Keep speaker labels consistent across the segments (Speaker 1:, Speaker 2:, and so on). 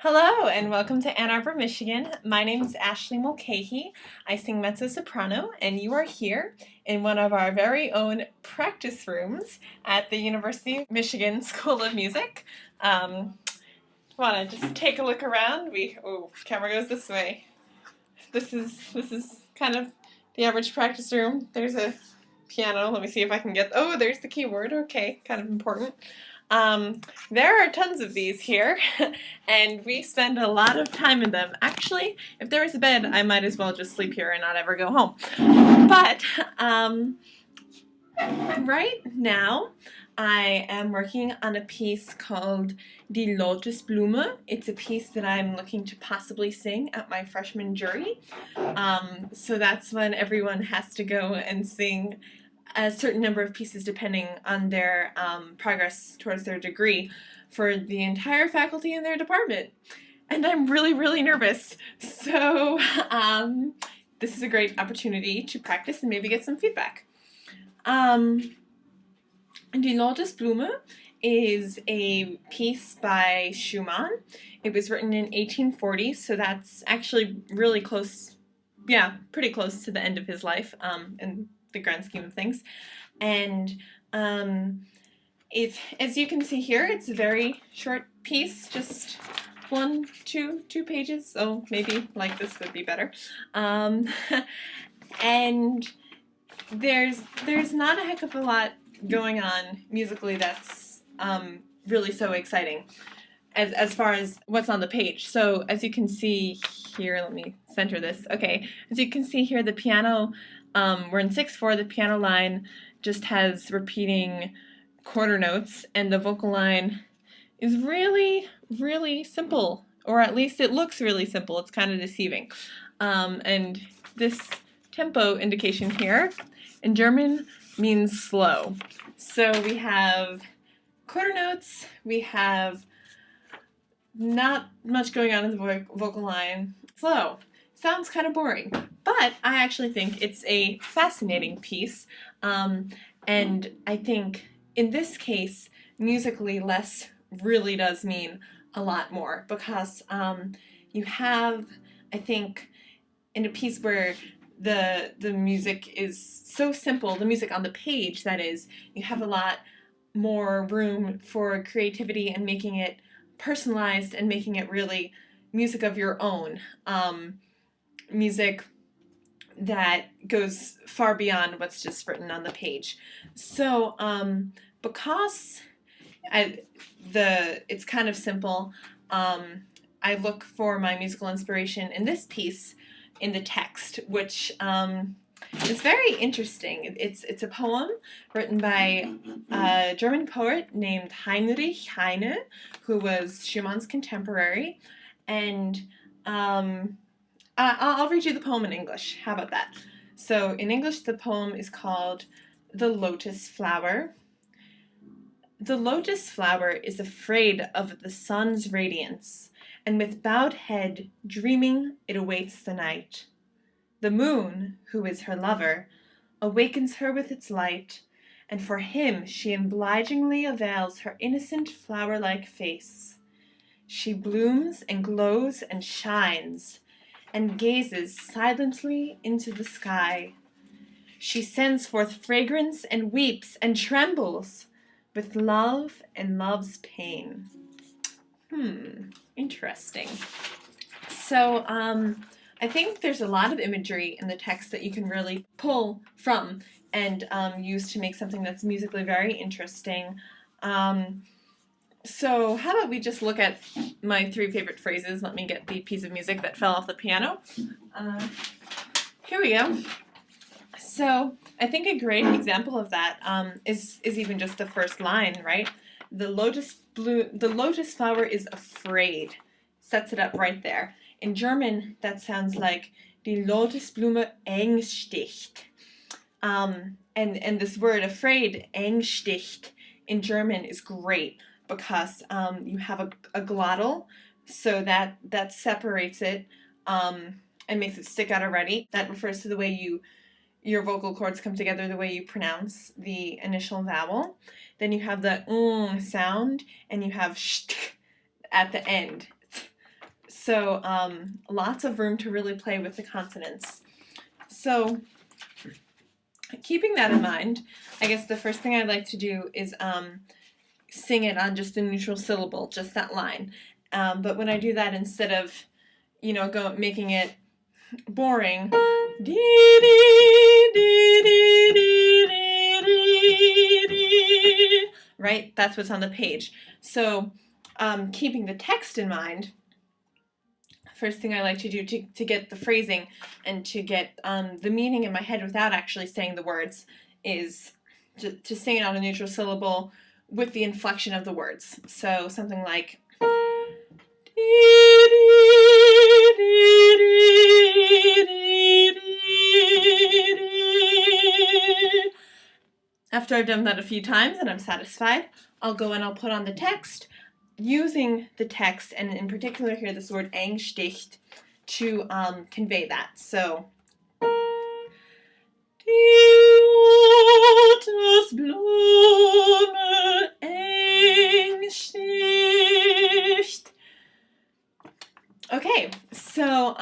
Speaker 1: Hello and welcome to Ann Arbor, Michigan. My name is Ashley Mulcahy. I sing mezzo-soprano and you are here in one of our very own practice rooms at the University of Michigan School of Music. Want to just take a look around? Camera goes this way. This is kind of the average practice room. There's a piano. Let me see if I can get. Oh, there's the keyboard. Okay, kind of important. There are tons of these here, and we spend a lot of time in them. Actually, if there was a bed, I might as well just sleep here and not ever go home. But right now, I am working on a piece called Die Lotusblume. It's a piece that I'm looking to possibly sing at my freshman jury. So that's when everyone has to go and sing a certain number of pieces depending on their progress towards their degree for the entire faculty in their department. And I'm really, really nervous. So this is a great opportunity to practice and maybe get some feedback. Die Lotusblume is a piece by Schumann. It was written in 1840, so that's actually really close, pretty close to the end of his life in the grand scheme of things. And as you can see here, it's a very short piece, just two pages. Oh, maybe like this would be better. And there's not a heck of a lot going on musically that's really so exciting as far as what's on the page. So as you can see here, let me center this. Okay, as you can see here, the piano, we're in 6/4, the piano line just has repeating quarter notes, and the vocal line is really, really simple, or at least it looks really simple. It's kind of deceiving. And this tempo indication here in German means slow. So we have quarter notes, we have not much going on in the vocal line. Slow. Sounds kind of boring, but I actually think it's a fascinating piece, and I think in this case, musically, less really does mean a lot more, because you have, I think, in a piece where the music is so simple, the music on the page, that is, you have a lot more room for creativity and making it personalized and making it really music of your own. Music that goes far beyond what's just written on the page. So because it's kind of simple, I look for my musical inspiration in this piece in the text, which is very interesting. It's a poem written by a German poet named Heinrich Heine, who was Schumann's contemporary, and I'll read you the poem in English. How about that? So in English, the poem is called The Lotus Flower. The lotus flower is afraid of the sun's radiance, and with bowed head, dreaming, it awaits the night. The moon, who is her lover, awakens her with its light, and for him she obligingly avails her innocent flower-like face. She blooms and glows and shines, and gazes silently into the sky. She sends forth fragrance and weeps and trembles with love and love's pain. Interesting. So I think there's a lot of imagery in the text that you can really pull from and use to make something that's musically very interesting. So how about we just look at my 3 favorite phrases. Let me get the piece of music that fell off the piano. Here we go. So I think a great example of that is even just the first line, right? The lotus flower is afraid. Sets it up right there. In German, that sounds like Die Lotusblume ängstigt. And this word afraid, ängstigt, in German is great, because you have a glottal, so that separates it and makes it stick out already. That refers to the way your vocal cords come together, the way you pronounce the initial vowel. Then you have the sound, and you have st at the end. So lots of room to really play with the consonants. So keeping that in mind, I guess the first thing I'd like to do is sing it on just a neutral syllable, just that line. But when I do that, instead of, making it boring, dee, dee, dee, dee, dee, dee, dee, right? That's what's on the page. So keeping the text in mind, first thing I like to do to get the phrasing and to get the meaning in my head without actually saying the words is to sing it on a neutral syllable with the inflection of the words. So something like after I've done that a few times and I'm satisfied, I'll go and I'll put on the text, using the text, and in particular here this word engsticht, to convey that. So, die Lotusblume engsticht. Okay, so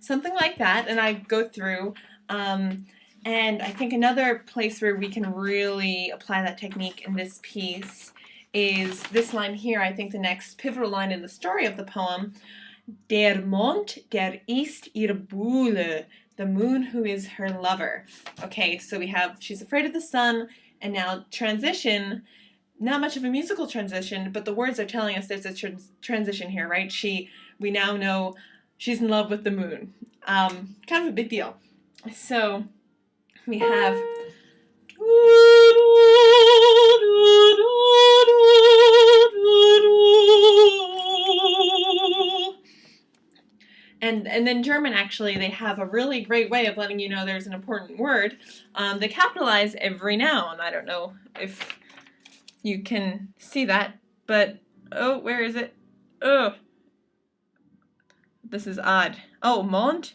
Speaker 1: something like that, and I go through, and I think another place where we can really apply that technique in this piece is this line here. I think the next pivotal line in the story of the poem, Der Mond, der ist ihr Buhle, the moon who is her lover. Okay, so we have, she's afraid of the sun, and now transition, not much of a musical transition, but the words are telling us there's a transition here, right? We now know she's in love with the moon. Kind of a big deal. So we have and then German, actually, they have a really great way of letting you know there's an important word. They capitalize every noun. I don't know if you can see that, but oh, where is it? Oh, this is odd. Oh, Mond,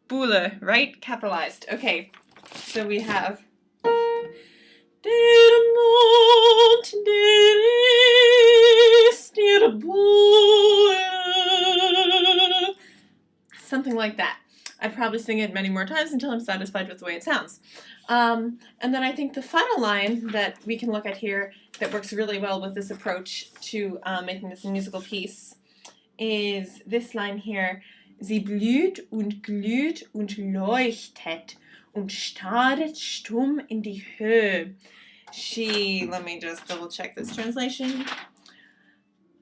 Speaker 1: Buhle, right? Capitalized. Okay, so we have Der Mond, der ist ihr Buhle. Something like that. I'd probably sing it many more times until I'm satisfied with the way it sounds. And then I think the final line that we can look at here that works really well with this approach to making this a musical piece is this line here. Sie blüht und glüht und leuchtet und starret stumm in die Höhe. Let me just double check this translation.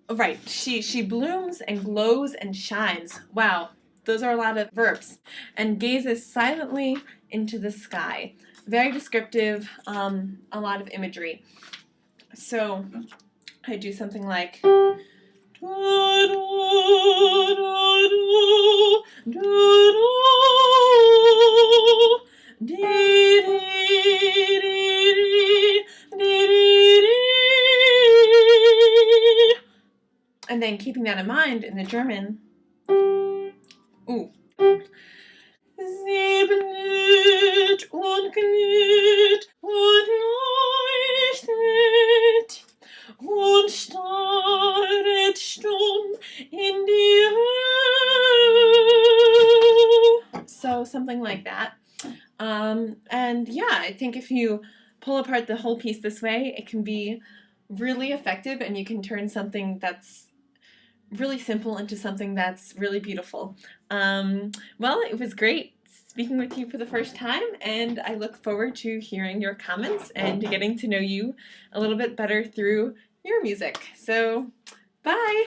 Speaker 1: Right, she blooms and glows and shines. Wow, those are a lot of verbs. And gazes silently into the sky. Very descriptive, a lot of imagery. So I do something like and then keeping that in mind in the German, ooh. Sie blüht und glüht und leuchtet und starret stumm in die Höhe. So something like that. And yeah, I think if you pull apart the whole piece this way, it can be really effective, and you can turn something that's really simple into something that's really beautiful. Well, it was great speaking with you for the first time, and I look forward to hearing your comments and to getting to know you a little bit better through your music. So, bye!